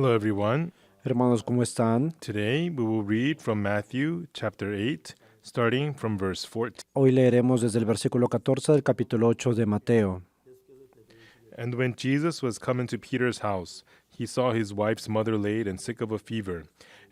Hello, everyone. Hermanos, ¿cómo están? Today we will read from Matthew chapter 8, starting from verse 14. Hoy leeremos desde el versículo 14 del capítulo 8 de Mateo. And when Jesus was come into Peter's house, he saw his wife's mother laid and sick of a fever.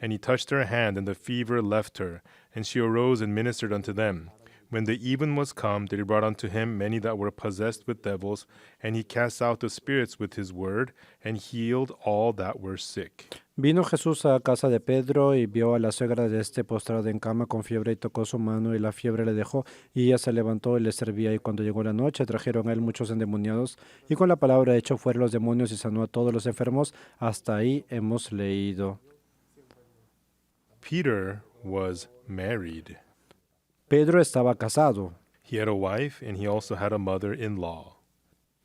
And he touched her hand, and the fever left her. And she arose and ministered unto them. When the even was come, they brought unto him many that were possessed with devils, and he cast out the spirits with his word, and healed all that were sick. Vino Jesús a casa de Pedro y vio a la suegra de este postrada en cama con fiebre y tocó su mano y la fiebre le dejó y ella se levantó y le servía y cuando llegó la noche trajeron a él muchos endemoniados y con la palabra echó fuera los demonios y sanó a todos los enfermos. Hasta ahí hemos leído. Peter was married. Pedro estaba casado, He had a wife, and he also had a mother-in-law.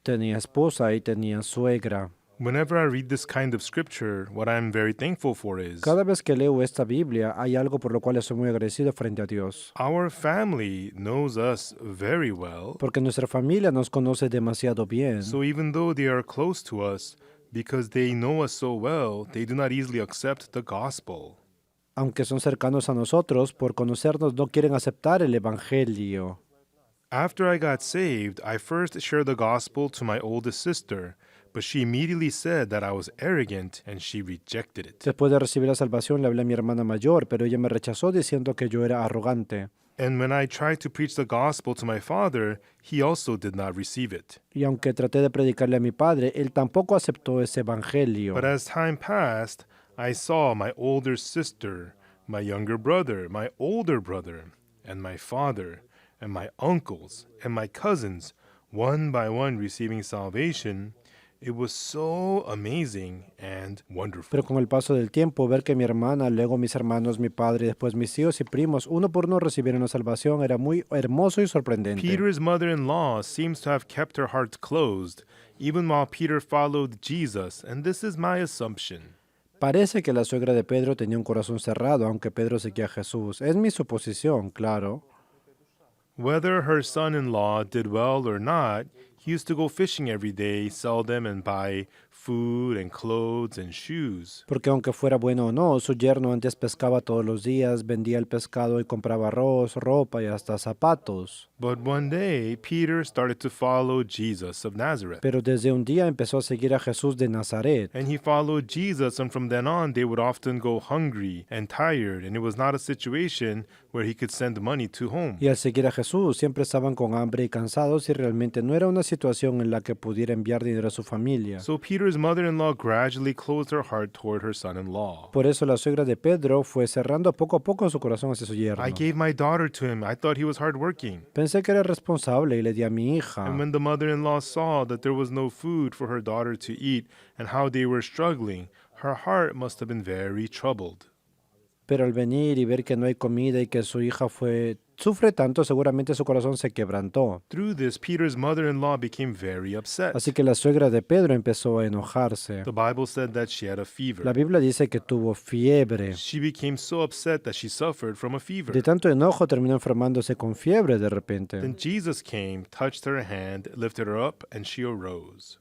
tenía esposa y tenía suegra. Whenever I read this kind of scripture, what I'm very thankful for is Cada vez que leo esta Biblia hay algo por lo cual estoy muy agradecido frente a Dios. our family knows us very well. Porque nuestra familia nos conoce demasiado bien. So even though they are close to us, because they know us so well, they do not easily accept the gospel. Aunque son cercanos a nosotros, por conocernos no quieren aceptar el Evangelio. After I got saved, I first shared the gospel to my oldest sister, but she immediately said that I was arrogant and she rejected it. Después de recibir la salvación le hablé a mi hermana mayor, pero ella me rechazó diciendo que yo era arrogante. And when I tried to preach the gospel to my father, he also did not receive it. Y aunque traté de predicarle a mi padre, él tampoco aceptó ese Evangelio. But as time passed, I saw my older sister, my younger brother, my older brother, and my father, and my uncles, and my cousins, one by one receiving salvation. It was so amazing and wonderful. Pero con el paso del tiempo, ver que mi hermana, luego mis hermanos, mi padre y después mis tíos y primos, uno por uno recibieron la salvación, era muy hermoso y sorprendente. Peter's mother-in-law seems to have kept her heart closed, even while Peter followed Jesus, and this is my assumption. Parece que la suegra de Pedro tenía un corazón cerrado, aunque Pedro seguía a Jesús. Es mi suposición, claro. Whether her son-in-law did well or not, he used to go fishing every day, sell them, and buy food and clothes and shoes. Porque aunque fuera bueno o no, su yerno antes pescaba todos los días, vendía el pescado y compraba arroz, ropa y hasta zapatos. But one day, Peter started to follow Jesus of Nazareth. Pero desde un día empezó a seguir a Jesús de Nazaret. And he followed Jesus, and from then on, they would often go hungry and tired, and it was not a situation where he could send money to home. Y al seguir a Jesús siempre estaban con hambre y cansados y realmente no era una situación en la que pudiera enviar dinero a su familia. So Peter's mother-in-law gradually closed her heart toward her son-in-law. Por eso la suegra de Pedro fue cerrando poco a poco su corazón hacia su yerno. I gave my daughter to him. I thought he was hardworking. Pensé que era responsable y le di a mi hija. And when the mother-in-law saw that there was no food for her daughter to eat and how they were struggling, her heart must have been very troubled. Pero al venir y ver que no hay comida y que su hija sufre tanto, seguramente su corazón se quebrantó. Through this, Peter's mother-in-law became very upset. Así que la suegra de Pedro empezó a enojarse. The Bible said that she had a fever. La Biblia dice que tuvo fiebre. She became so upset that she suffered from a fever. De tanto enojo terminó enfermándose con fiebre de repente. Then Jesus came, touched her hand, lifted her up, and she arose.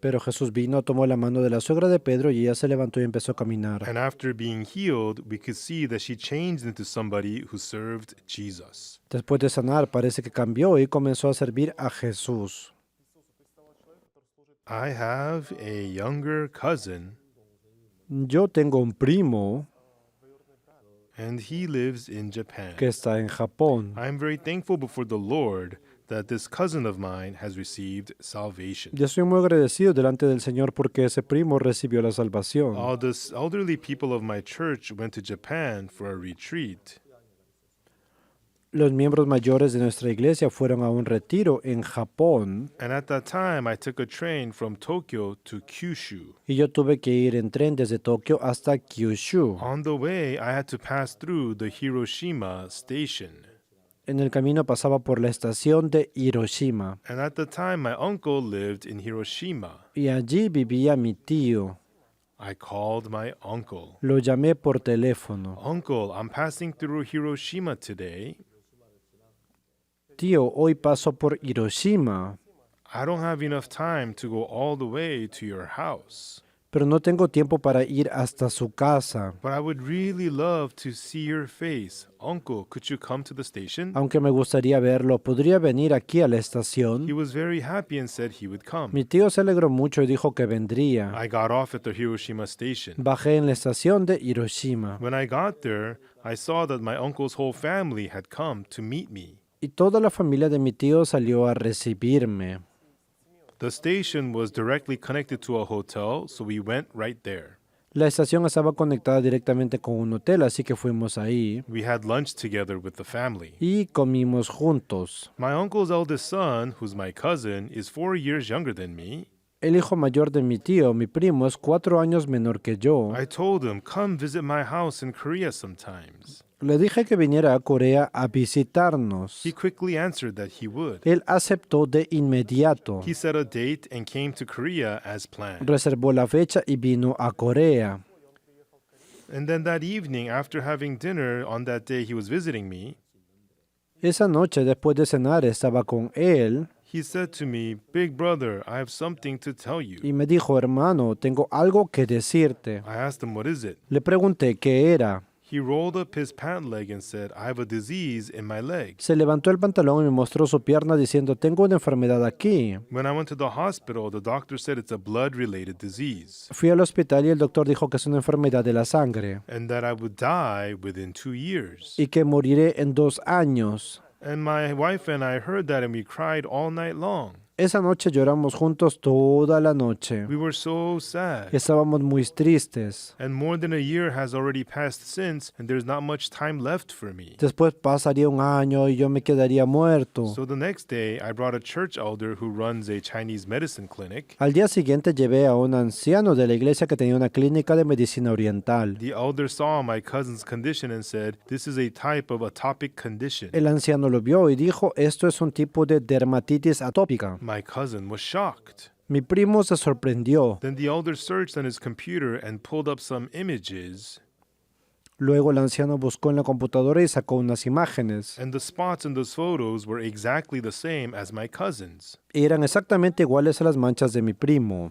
Pero Jesús vino, tomó la mano de la suegra de Pedro y ella se levantó y empezó a caminar. And after being healed, we could see that she changed into somebody who served Jesus. Después de sanar, parece que cambió y comenzó a servir a Jesús. I have a younger cousin, Yo tengo un primo and he lives in Japan. que está en Japón. I am very thankful before the Lord that this cousin of mine has received salvation. Yo estoy muy agradecido delante del Señor porque ese primo recibió la salvación. All the elderly people of my church went to Japan for a retreat. Los miembros mayores de nuestra iglesia fueron a un retiro en Japón And at that time, I took a train from Tokyo to Kyushu. y yo tuve que ir en tren desde Tokio hasta Kyushu. On the way, I had to pass through the Hiroshima station. En el camino pasaba por la estación de Hiroshima And at the time, my uncle lived in Hiroshima. y allí vivía mi tío. I called my uncle. Lo llamé por teléfono. Uncle, I'm passing through Hiroshima today. Tío, hoy paso por Hiroshima, I don't have enough time to go all the way to your house. pero no tengo tiempo para ir hasta su casa. But I would really love to see your face. Uncle, could you come to the station? Aunque me gustaría verlo, ¿podría venir aquí a la He estación? was very happy and said he would come. Mi tío se alegró mucho y dijo que vendría. I got off at the Hiroshima station. Bajé en la estación de Hiroshima When I got there, I saw that my uncle's whole family had come to meet me. y toda la familia de mi tío salió a recibirme. The station was directly connected to a hotel, so we went right there. La estación estaba conectada directamente con un hotel, así que fuimos ahí We had lunch together with the family. y comimos juntos. My uncle's eldest son, who's my cousin, is 4 years younger than me. El hijo mayor de mi tío, mi primo, es 4 años menor que yo. I told him, come visit my house in Korea sometimes. Le dije que viniera a Corea a visitarnos. He quickly answered that he would. Él aceptó de inmediato. He set a date and came to Korea as planned. Reservó la fecha y vino a Corea. And then that evening, after having dinner on that day he was visiting me, Esa noche, después de cenar, estaba con él he said to me, Big brother, I have something to tell you. y me dijo, hermano, tengo algo que decirte. I asked him, what is it? Le pregunté qué era. He rolled up his pant leg and said, I have a disease in my leg. Se levantó el pantalón y me mostró su pierna diciendo, tengo una enfermedad aquí. When I went to the hospital, the doctor said it's a blood-related disease Fui al hospital y el doctor dijo que es una enfermedad de la sangre and that I would die within 2 years. y que moriré en 2 años. And my wife and I heard that and we cried all night long. Esa noche lloramos juntos toda la noche. We were so sad. Estábamos muy tristes. And more than a year has already passed since, and there's not much time left for me. Después pasaría un año y yo me quedaría muerto. So the next day, I brought a church elder who runs a Chinese medicine clinic. Al día siguiente llevé a un anciano de la iglesia que tenía una clínica de medicina oriental. The elder saw my cousin's condition and said, this is a type of atopic condition. El anciano lo vio y dijo, esto es un tipo de dermatitis atópica. My cousin was shocked. Mi primo se sorprendió. Then the elder searched on his computer and pulled up some images, Luego el anciano buscó en la computadora y sacó unas imágenes. and the spots in those photos were exactly the same as my cousin's. Eran exactamente iguales a las manchas de mi primo.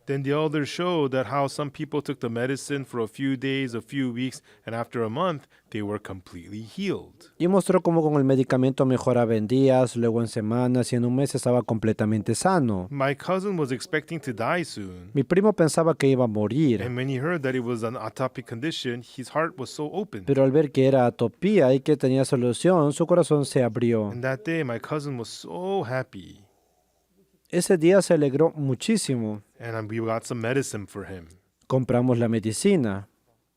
Then the elder showed that how some people took the medicine for a few days, a few weeks, and after a month, they were completely healed. Y mostró cómo con el medicamento mejoraba en días, luego en semanas y en un mes estaba completamente sano. My cousin was expecting to die soon, Mi primo pensaba que iba a morir, and when he heard that it was an atopic condition, his heart was so open. pero al ver que era atopía y que tenía solución, su corazón se abrió. And that day, my cousin was so happy, Ese día se alegró muchísimo. and we got some medicine for him. Compramos la medicina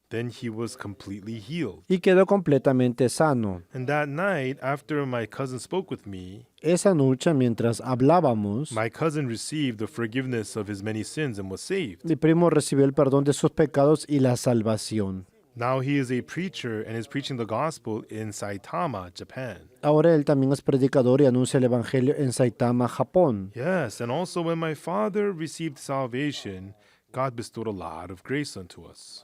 Then he was completely healed. y quedó completamente sano. And that night, after my cousin spoke with me, Esa noche, mientras hablábamos, my cousin received the forgiveness of his many sins and was saved. mi primo recibió el perdón de sus pecados y la salvación. Now he is a preacher and is preaching the gospel in Saitama, Japan. Ahora él también es predicador y anuncia el evangelio en Saitama, Japón. Yes, and also when my father received salvation, God bestowed a lot of grace unto us.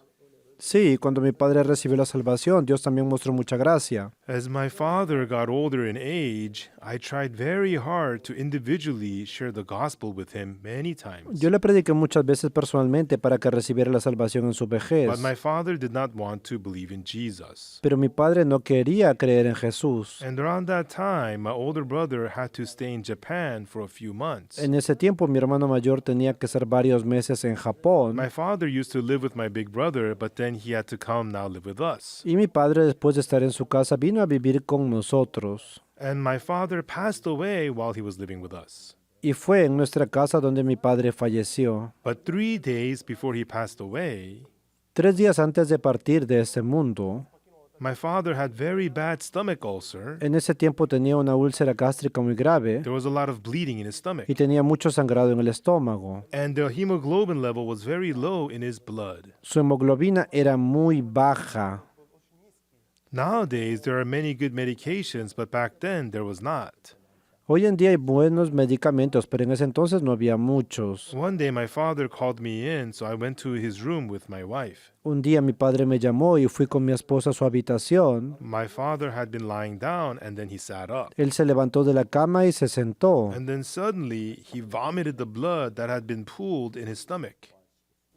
Sí, cuando mi padre recibió la salvación, Dios también mostró mucha gracia. As my father got older in age, I tried very hard to individually share the gospel with him many times. Yo le prediqué muchas veces personalmente para que recibiera la salvación en su vejez, But my father did not want to believe in Jesus. pero mi padre no quería creer en Jesús. And around that time, my older brother had to stay in Japan for a few months. En ese tiempo, mi hermano mayor tenía que ser varios meses en Japón My father used to live with my big brother, but then he had to come now live with us. y mi padre, después de estar en su casa, vino a vivir con nosotros. And my father passed away while he was living with us. Y fue en nuestra casa donde mi padre falleció. But 3 days before he passed away, 3 días antes de partir de este mundo, my father had very bad stomach ulcer. en ese tiempo tenía una úlcera gástrica muy grave There was a lot of bleeding in his stomach. y tenía mucho sangrado en el estómago. And the hemoglobin level was very low in his blood. Su hemoglobina era muy baja. Nowadays, there are many good medications, but back then there was not. Hoy en día hay buenos medicamentos, pero en ese entonces no había muchos. One day, my father called me in, so I went to his room with my wife. Un día mi padre me llamó y fui con mi esposa a su habitación. My father had been lying down, and then he sat up. Él se levantó de la cama y se sentó. And then suddenly, he vomited the blood that had been pooled in his stomach.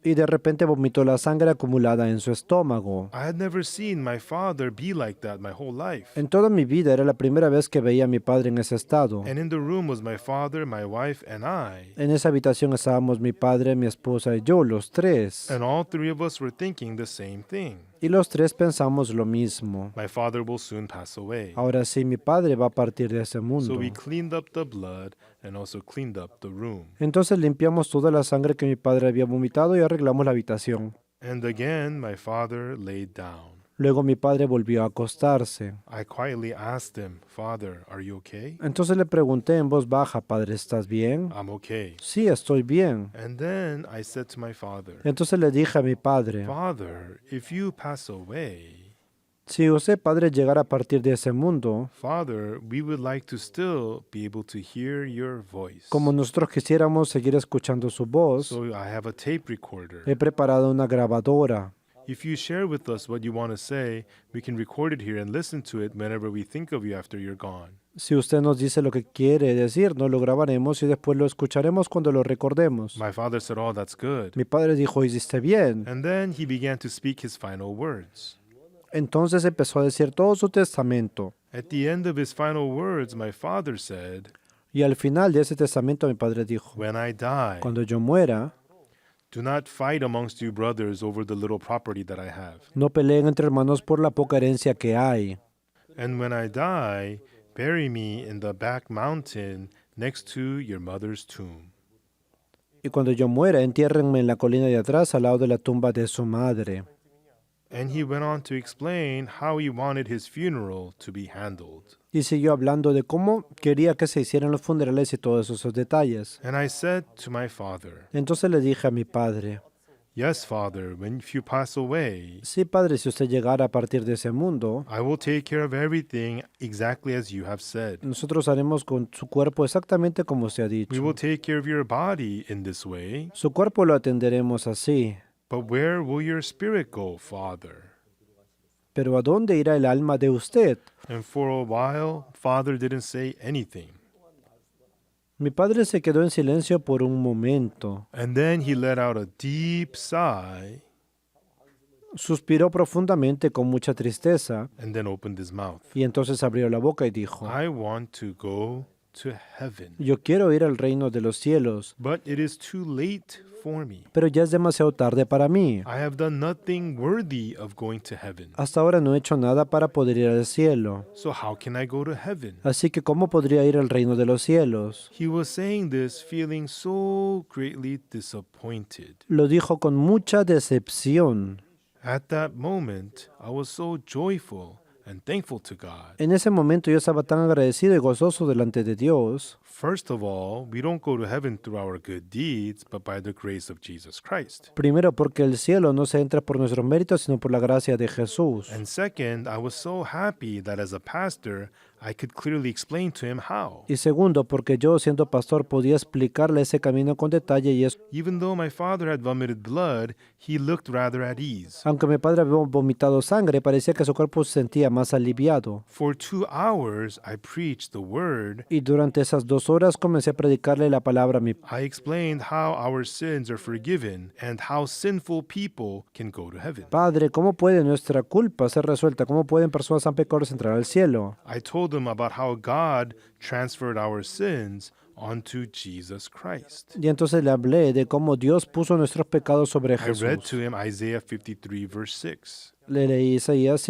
y de repente vomitó la sangre acumulada en su estómago. I had never seen my father be like that my whole life. En toda mi vida era la primera vez que veía a mi padre en ese estado. And in the room was my father, my wife, and I. En esa habitación estábamos mi padre, mi esposa y yo, los tres. And all three of us were thinking the same thing. Y los tres pensamos lo mismo. My father will soon pass away. Ahora sí, mi padre va a partir de ese So mundo. we cleaned up the blood and also cleaned up the room. Entonces limpiamos toda la sangre que mi padre había vomitado y arreglamos la habitación. And again, my father laid down. Luego mi padre volvió a acostarse. I quietly asked him, Father, are you okay? Entonces le pregunté en voz baja, Padre, ¿estás bien? I'm okay. Sí, estoy bien. And then I said to my father, Entonces le dije a mi padre, Father, if you pass away, si usted, Padre, llegara a partir de ese mundo, Father, we would like to still be able to hear your voice. como nosotros quisiéramos seguir escuchando su voz, So I have a tape recorder. he preparado una grabadora. If you share with us what you want to say, we can record it here and listen to it whenever we think of you after you're gone. Si usted nos dice lo que quiere decir, no lo grabaremos y después lo escucharemos cuando lo recordemos. My father said, Oh, that's good. Mi padre dijo, hiciste bien. And then he began to speak his final words. Entonces empezó a decir todo su testamento. At the end of his final words, my father said, Y al final de ese testamento mi padre dijo, When I die, cuando yo muera, do not fight amongst you brothers over the little property that I have. no peleen entre hermanos por la poca herencia que hay. And when I die, bury me in the back mountain next to your mother's tomb. Y cuando yo muera, entiérrenme en la colina de atrás al lado de la tumba de su madre. And he went on to explain how he wanted his funeral to be handled. Y siguió hablando de cómo quería que se hicieran los funerales y todos esos detalles. And I said to my father, Entonces le dije a mi padre, Yes, Father, when if you pass away, sí, padre, si usted llegara a partir de ese mundo, I will take care of everything exactly as you have said. nosotros haremos con su cuerpo exactamente como se ha We dicho. will take care of your body in this way, Su cuerpo lo atenderemos así. but where will your spirit go, Father? Pero ¿a dónde irá el alma de usted? And for a while, Father didn't say anything. Mi padre se quedó en silencio por un momento. And then he let out a deep sigh Suspiró profundamente con mucha tristeza and then opened his mouth. y entonces abrió la boca y dijo, I want to go to heaven, yo quiero ir al reino de los cielos, but it is too late for me. pero ya es demasiado tarde para mí. I have done nothing worthy of going to heaven. Hasta ahora no he hecho nada para poder ir al cielo. So how can I go to heaven? Así que ¿cómo podría ir al reino de los cielos? He was saying this feeling so greatly disappointed. Lo dijo con mucha decepción. At that moment, I was so joyful and thankful to God. En ese momento yo estaba tan agradecido y gozoso delante de Dios. First of all, we don't go to heaven through our good deeds, but by the grace of Jesus Christ. Primero porque el cielo no se entra por nuestros méritos, sino por la gracia de Jesús. And second, I was so happy that as a pastor, I could clearly explain to him how. Y segundo porque yo, siendo pastor, podía explicarle ese camino con detalle y eso. Even though my father had vomited blood, he looked rather at ease. Aunque mi padre había vomitado sangre, parecía que su cuerpo se sentía más aliviado. For 2 hours, I preached the word. Y durante esas 2 horas comencé a predicarle la palabra a mi I explained how our sins are forgiven and how sinful people can go to heaven. padre. ¿Cómo puede nuestra culpa ser resuelta? ¿Cómo pueden personas tan pecadores entrar al cielo? I told them about how God transferred our sins onto Jesus Christ. Y entonces le hablé de cómo Dios puso nuestros pecados sobre I read Jesús. to him Isaiah 53, verse 6. Le leí Isaías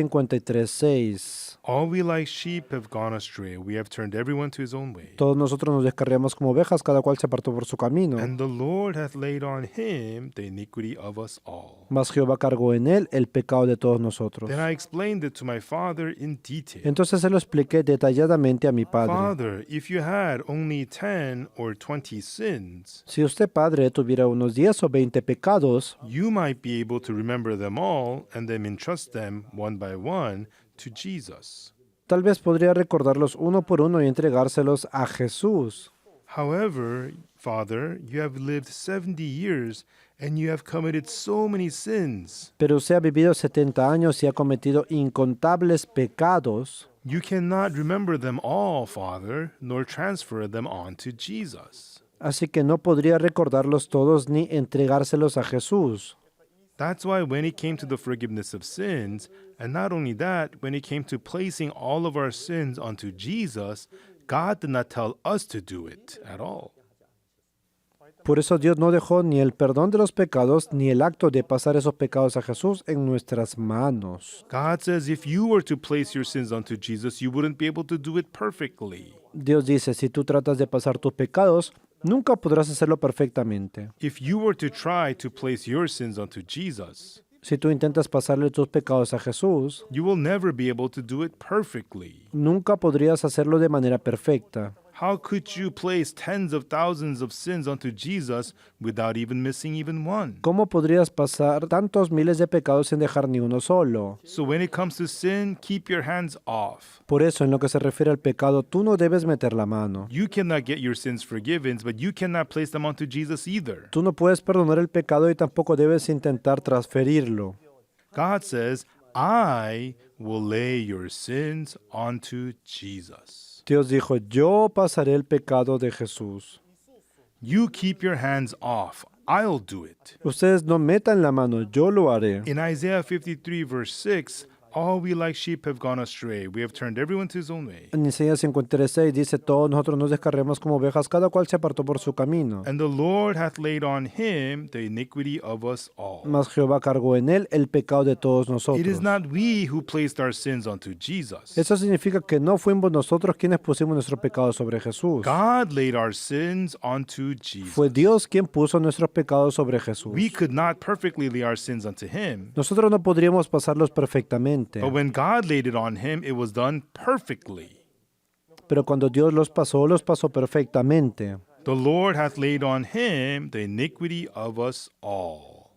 53:6. All we like sheep have gone astray. We have turned everyone to his own way. Todos nosotros nos descarriamos como ovejas, cada cual se apartó por su camino. And the Lord hath laid on him the iniquity of us all. Mas Jehová cargó en él el pecado de todos nosotros. Then I explained it to my father in detail. Entonces se lo expliqué detalladamente a mi padre. Father, if you had only 10 or 20 sins, Si usted, padre, tuviera unos 10 o 20 pecados, you might be able to remember them all and then entrust them one by one to Jesus. tal vez podría recordarlos uno por uno y entregárselos a Jesús. However, Father, you have lived 70 years and you have committed so many sins. Pero usted ha vivido 70 años y ha cometido incontables pecados. You cannot remember them all, Father, nor transfer them on to Jesus. Así que no podría recordarlos todos ni entregárselos a Jesús. That's why when it came to the forgiveness of sins, and not only that, when it came to placing all of our sins onto Jesus, God did not tell us to do it at all. Por eso Dios no dejó ni el perdón de los pecados ni el acto de pasar esos pecados a Jesús en nuestras manos. God says if you were to place your sins onto Jesus, you wouldn't be able to do it perfectly. Dios dice, si tú tratas de pasar tus pecados, nunca podrás hacerlo perfectamente. If you were to try to place your sins onto Jesus, Si tú intentas pasarle tus pecados a Jesús, you will never be able to do it perfectly. nunca podrías hacerlo de manera perfecta. How could you place tens of thousands of sins onto Jesus without even missing even one? ¿Cómo podrías pasar tantos miles de pecados sin dejar ni uno solo? So when it comes to sin, keep your hands off. Por eso, en lo que se refiere al pecado, tú no debes meter la mano. You cannot get your sins forgiven, but you cannot place them onto Jesus either. Tú no puedes perdonar el pecado y tampoco debes intentar transferirlo. God says, I will lay your sins onto Jesus. Dios dijo, yo pasaré el pecado de Jesús. You keep your hands off. I'll do it. Ustedes no metan la mano, yo lo haré. In Isaiah 53, verse 6, all we like sheep have gone astray. We have turned everyone to his own way. En Isaías 56 dice, todos nosotros nos descarremos como ovejas, cada cual se apartó por su camino. And the Lord hath laid on him the iniquity of us all. Mas Jehová cargó en él el pecado de todos It nosotros. is not we who placed our sins onto Jesus. Eso significa que no fuimos nosotros quienes pusimos nuestro pecado sobre Jesús. God laid our sins onto Jesus. Fue Dios quien puso nuestros pecados sobre Jesús. We could not perfectly lay our sins unto him. Nosotros no podríamos pasarlos perfectamente. But when God laid it on him, it was done perfectly. Pero cuando Dios los pasó perfectamente. The Lord hath laid on him the iniquity of us all.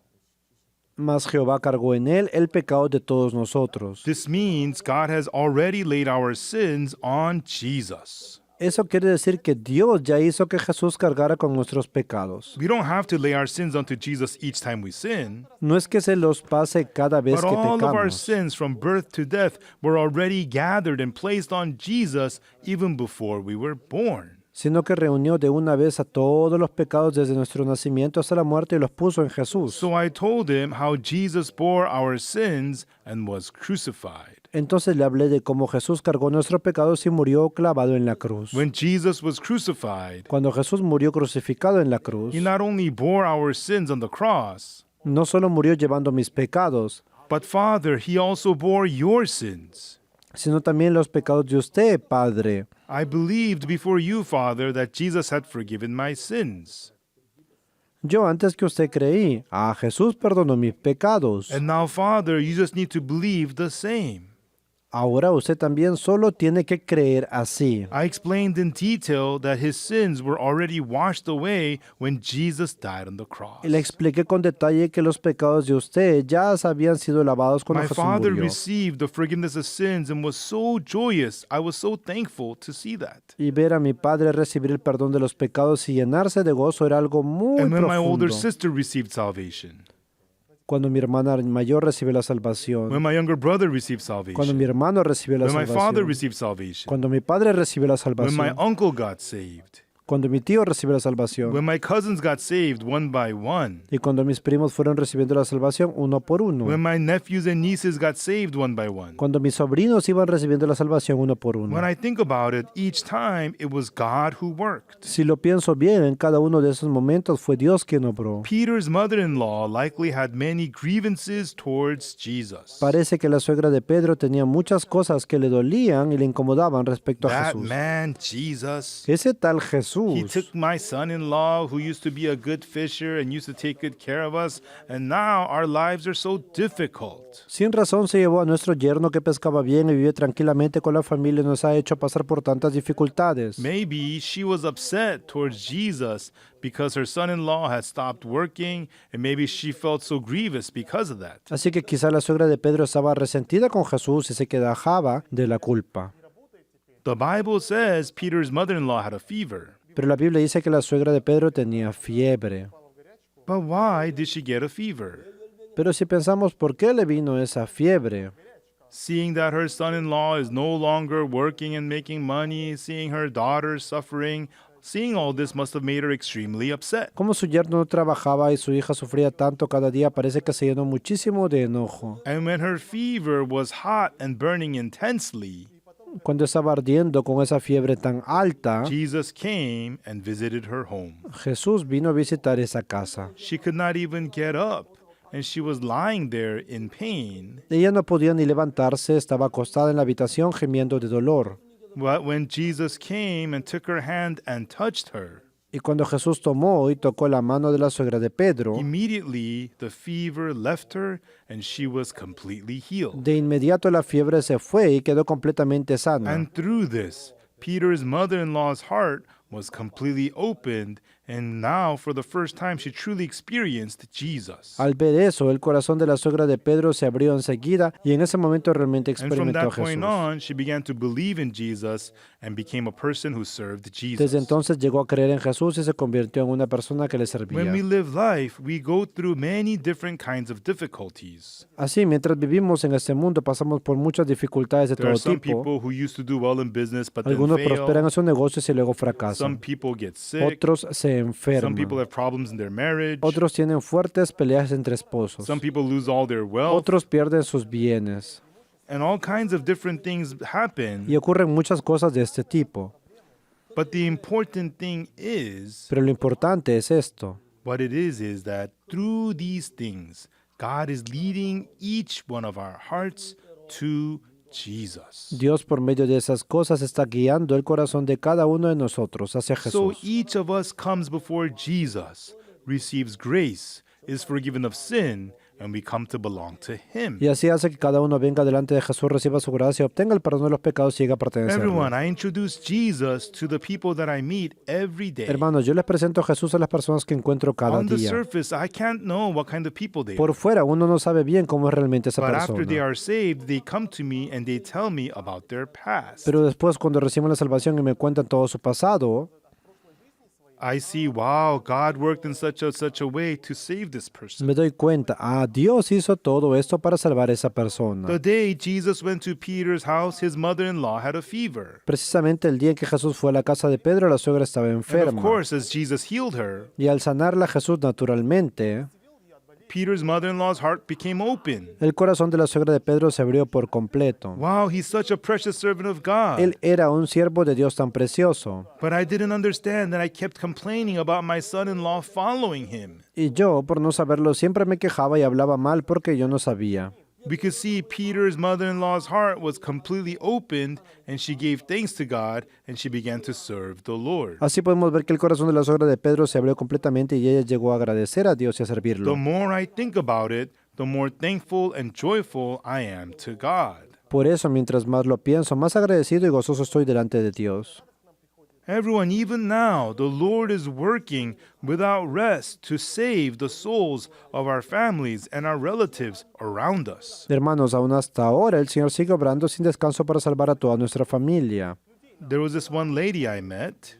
Mas Jehová cargó en él el pecado de todos nosotros. This means God has already laid our sins on Jesus. Eso quiere decir que Dios ya hizo que Jesús cargara con nuestros pecados. We don't have to lay our sins onto Jesus each time we sin, No es que se los pase cada vez but que all of our pecamos, sins from birth to death were already gathered and placed on Jesus even before we were born. sino que reunió de una vez a todos los pecados desde nuestro nacimiento hasta la muerte y los puso en Jesús. So I told him how Jesus bore our sins and was crucified. Entonces le hablé de cómo Jesús cargó nuestros pecados y murió clavado en la cruz. When Jesus was crucified, Cuando Jesús murió crucificado en la cruz, he not only bore our sins on the cross, no solo murió llevando mis pecados, but Father, he also bore your sins. sino también los pecados de usted, Padre. I believed before you, Father, that Jesus had forgiven my sins. Yo antes que usted creí, Jesús perdonó mis pecados. And now, Father, you just need to believe the same. Ahora usted también solo tiene que creer así. I explained in detail that his sins were already washed away when Jesus died on the cross. Y le expliqué con detalle que los pecados de usted ya habían sido lavados cuando My Jesús Father murió. received the forgiveness of sins and was so joyous. I was so thankful to see that. Y ver a mi padre recibir el perdón de los pecados y llenarse de gozo era algo muy And when my profundo. older sister received salvation, Cuando mi hermana mayor recibió la salvación, when my younger brother received cuando salvation, mi hermano recibió la when my father salvación, received salvation, cuando mi padre recibió la when my salvación, uncle got saved, cuando mi tío recibió la salvación when my cousins got saved one by one, y cuando mis primos fueron recibiendo la salvación uno por uno, when my nephews and nieces got saved one by one. cuando mis sobrinos iban recibiendo la salvación uno por uno. When I think about it, each time it was God who worked. Si lo pienso bien, en cada uno de esos momentos fue Dios quien obró. Peter's mother-in-law likely had many grievances towards Jesus. Parece que la suegra de Pedro tenía muchas cosas que le dolían y le incomodaban respecto a That Jesús. man, Jesus, Ese tal he Jesús took my son-in-law who used to be a good fisher and used to take good care of us, and now our lives are so difficult. sin razón se llevó a nuestro yerno que pescaba bien y vive tranquilamente con la familia y nos ha hecho pasar por tantas dificultades. Maybe she was upset towards Jesus because her son-in-law had stopped working, and maybe she felt so grievous because of that. Así que quizá la suegra de Pedro estaba resentida con Jesús y se quejaba de la culpa. The Bible says Peter's mother-in-law had a fever. Pero la Biblia dice que la suegra de Pedro tenía fiebre. But why did she get a fever? Pero si pensamos por qué le vino esa fiebre, Seeing that her son-in-law is no longer working and making money, seeing her daughter suffering, Seeing all this must have made her extremely upset. Como su yerno no trabajaba y su hija sufría tanto cada día, parece que se llenó muchísimo de enojo. And when her fever was hot and burning intensely, Cuando estaba ardiendo con esa fiebre tan alta, Jesus came and visited her home. Jesús vino a visitar esa casa. She could not even get up, and she was lying there in pain. Ella no podía ni levantarse, estaba acostada en la habitación gemiendo de dolor. But when Jesus came and took her hand and touched her, Y cuando Jesús tomó y tocó la mano de la suegra de Pedro, immediately the fever left her and she was completely healed. de inmediato la fiebre se fue y quedó completamente sana. And through this, Peter's mother-in-law's heart was completely opened, and now for the first time she truly experienced Jesus. Al ver eso, el corazón de la suegra de Pedro se abrió enseguida y en ese momento realmente And from experimentó a that point Jesús. on, she began to believe in Jesus and became a person who served Jesus. Desde entonces llegó a creer en Jesús y se convirtió en una persona que le servía. When we live life, we go through many different kinds of difficulties. Así, mientras vivimos en este mundo, pasamos por muchas dificultades de There are todo some tipo. people who used to do well in business but then Algunos prosperan fail. en sus negocios y luego Some fracasan. people get sick. Otros se Some enferman. people have problems in their marriage. Otros tienen fuertes peleas entre esposos. Some people lose all their wealth. Otros pierden sus bienes. And all kinds of different things happen. Y ocurren muchas cosas de este tipo. But the important thing is, Pero lo importante es esto. what it is that through these things, God is leading each one of our hearts to Jesus. Dios por medio de esas cosas está guiando el corazón de cada uno de nosotros hacia So Jesús. each of us comes before Jesus, receives grace, is forgiven of sin, and we come to belong to Him. Y así hace que cada uno venga delante de Jesús, reciba su gracia, obtenga el perdón de los pecados y llegue a pertenecerle. Everyone, I introduce Jesus to the people that I meet every day. Hermanos, yo les presento a Jesús a las personas que encuentro cada On the día. surface, I can't know what kind of people they are. Por fuera uno no sabe bien cómo es realmente esa But after they persona. are saved, they come to me and they tell me about their past. Pero después cuando reciben la salvación y me cuentan todo su pasado, I see, wow, God worked in such a way to save this person. me doy cuenta, Dios hizo todo esto para salvar a esa persona. The day Jesus went to Peter's house, his mother-in-law had a fever. Precisamente el día en que Jesús fue a la casa de Pedro, la suegra estaba And of enferma. course, as Jesus healed her, Y al sanarla Jesús naturalmente, Peter's mother-in-law's heart became open. el corazón de la suegra de Pedro se abrió por completo. Wow, he's such a precious servant of God. Él era un siervo de Dios tan precioso. But I didn't understand that I kept complaining about my son-in-law following him. Y yo, por no saberlo, siempre me quejaba y hablaba mal porque yo no sabía. We could see Peter's mother-in-law's heart was completely opened, and she gave thanks to God, and she began to serve the Lord. Así podemos ver que el corazón de la suegra de Pedro se abrió completamente y ella llegó a agradecer a Dios y a The servirlo. more I think about it, the more thankful and joyful I am to God. Por eso, mientras más lo pienso, más agradecido y gozoso estoy delante de Dios. Everyone, even now, the Lord is working without rest to save the souls of our families and our relatives around us. Hermanos, aún hasta ahora el Señor sigue obrando sin descanso para salvar a toda nuestra familia. There was this one lady I met.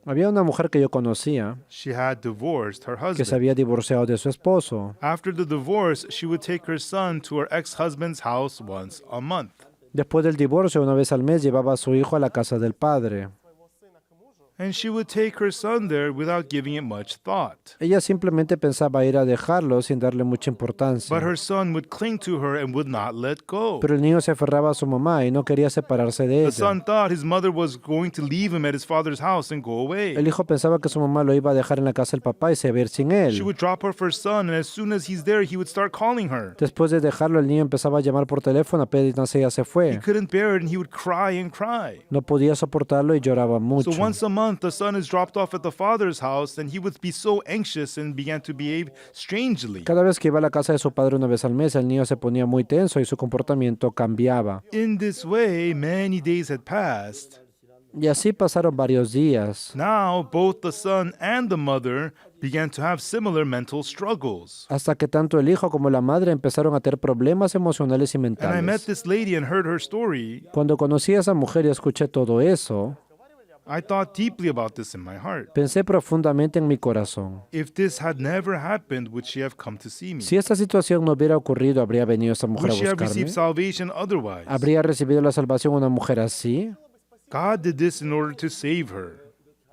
Había una mujer que yo conocía She had divorced her que se husband. había divorciado de su esposo. After the divorce, she would take her son to her ex-husband's house once a month. Después del divorcio, una vez al mes llevaba a su hijo a la casa del padre. And she would take her son there without giving it much thought. Ella simplemente pensaba ir a dejarlo sin darle mucha importancia. But her son would cling to her and would not let go. Pero el niño se aferraba a su mamá y no quería separarse de The ella. son thought his mother was going to leave him at his father's house and go away. El hijo pensaba que su mamá lo iba a dejar en la casa del papá y se iba a ir sin She él. would drop off her son, and as soon as he's there, he would start calling her. Después de dejarlo, el niño empezaba a llamar por teléfono, apenas ella se He fue. couldn't bear it, and he would cry and cry. No podía soportarlo y lloraba mucho. So once a month, the son is dropped off at the father's house, and he would be so anxious and began to behave strangely. Cada vez que iba a la casa de su padre una vez al mes, el niño se ponía muy tenso y su comportamiento cambiaba. In this way, many days had passed. Y así pasaron varios días, Now, both the son and the mother began to have similar mental struggles. hasta que tanto el hijo como la madre empezaron a tener problemas emocionales y And I met mentales. this lady and heard her story. Cuando conocí a esa mujer y escuché todo eso, I thought deeply about this in my heart. pensé profundamente en mi corazón. If this had never happened, would she have come to see me? Si esta situación no hubiera ocurrido, ¿habría venido esta mujer Would a she have buscarme? received salvation otherwise? ¿Habría recibido la salvación una mujer así? God did this in order to save her.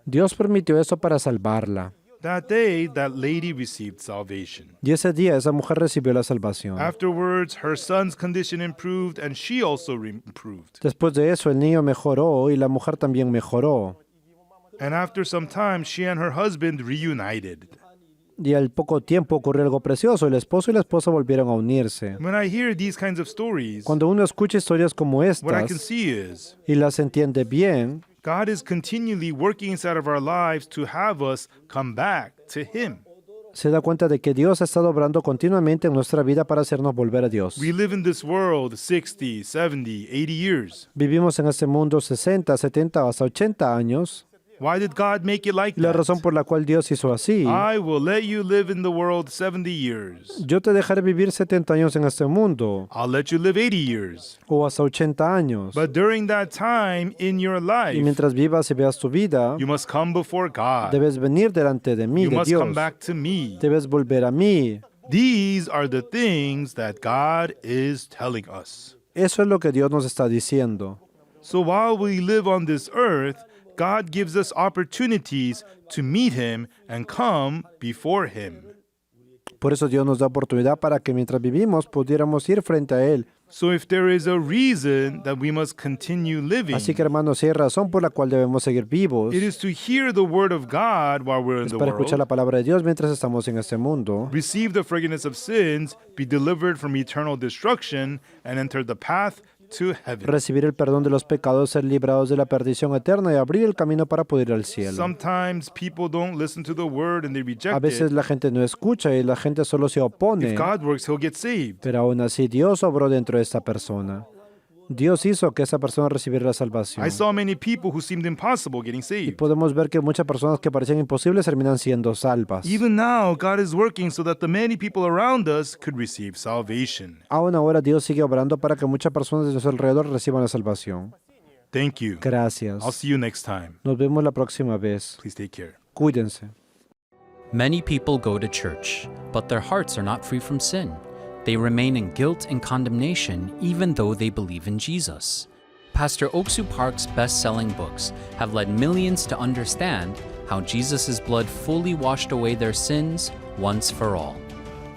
Dios permitió eso para salvarla. That day, that lady received salvation. Y ese día esa mujer recibió la salvación. Afterwards, her son's condition improved and she also improved. Después de eso, el niño mejoró y la mujer también mejoró. And after some time, she and her husband reunited. Y al poco tiempo ocurrió algo precioso. El esposo y la esposa volvieron a unirse. When I hear these kinds of stories, Cuando uno escucha historias como what I can estas see is y las entiende bien, God is continually working inside of our lives to have us come back to Him. se da cuenta de que Dios ha estado obrando continuamente en nuestra vida para hacernos volver a Dios. We live in this world 60, 70, 80 years. Vivimos en este mundo 60, 70, hasta 80 años. Why did God make it like Y la that? razón por la cual Dios hizo así, I will let you live in the world 70 years. yo te dejaré vivir 70 años en este mundo, I'll let you live 80 years. o hasta 80 años. But during that time in your Y life, mientras vivas y veas tu vida, you must come before God. debes venir delante de mí, You de must come Dios. back to me. Debes volver a mí. These are the things that God is telling us. Eso es lo que Dios nos está diciendo. So while we live on this earth, God gives us opportunities to meet Him and come before Him. Por eso Dios nos da oportunidad para que mientras vivimos pudiéramos ir frente a Él. So if there is a reason that we must continue living, Así que hermanos, si hay razón por la cual debemos seguir vivos, it is to hear the word of God while we're in es the para escuchar la world, palabra de Dios mientras estamos en este mundo, receive the forgiveness of sins, be delivered from eternal destruction, and enter the path to heaven. recibir el perdón de los pecados, ser librados de la perdición eterna y abrir el camino para poder ir al cielo. Sometimes people don't listen to the word and they A reject veces it. la gente no escucha y la gente solo se opone, If God works, He'll get saved. pero aún así Dios obró dentro de esta persona. Dios hizo que esa persona recibiera la salvación. I saw many people who seemed impossible getting Y saved. podemos ver que muchas personas que parecían imposibles terminan siendo salvas. Even now, God is working so that the many people around us could receive salvation. Aún ahora Dios sigue obrando para que muchas personas de nuestro alrededor reciban la salvación. Thank you. I'll Gracias. see you next time. Nos vemos la próxima vez. Please take care. Cuídense. Many people go to church, but their hearts are not free from sin. They remain in guilt and condemnation even though they believe in Jesus. Pastor Oksu Park's best-selling books have led millions to understand how Jesus' blood fully washed away their sins once for all.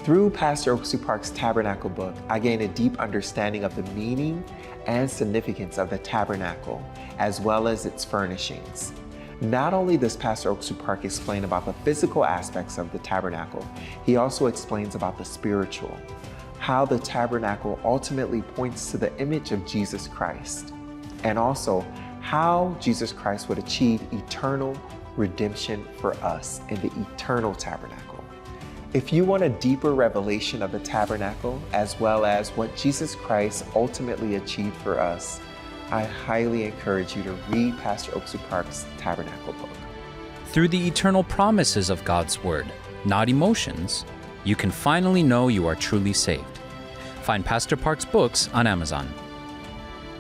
Through Pastor Oksu Park's Tabernacle book, I gained a deep understanding of the meaning and significance of the tabernacle, as well as its furnishings. Not only does Pastor Oksu Park explain about the physical aspects of the tabernacle, he also explains about the spiritual, how the tabernacle ultimately points to the image of Jesus Christ, and also how Jesus Christ would achieve eternal redemption for us in the eternal tabernacle. If you want a deeper revelation of the tabernacle, as well as what Jesus Christ ultimately achieved for us, I highly encourage you to read Pastor Oksu Park's Tabernacle book. Through the eternal promises of God's Word, not emotions, you can finally know you are truly saved. Find Pastor Park's books on Amazon.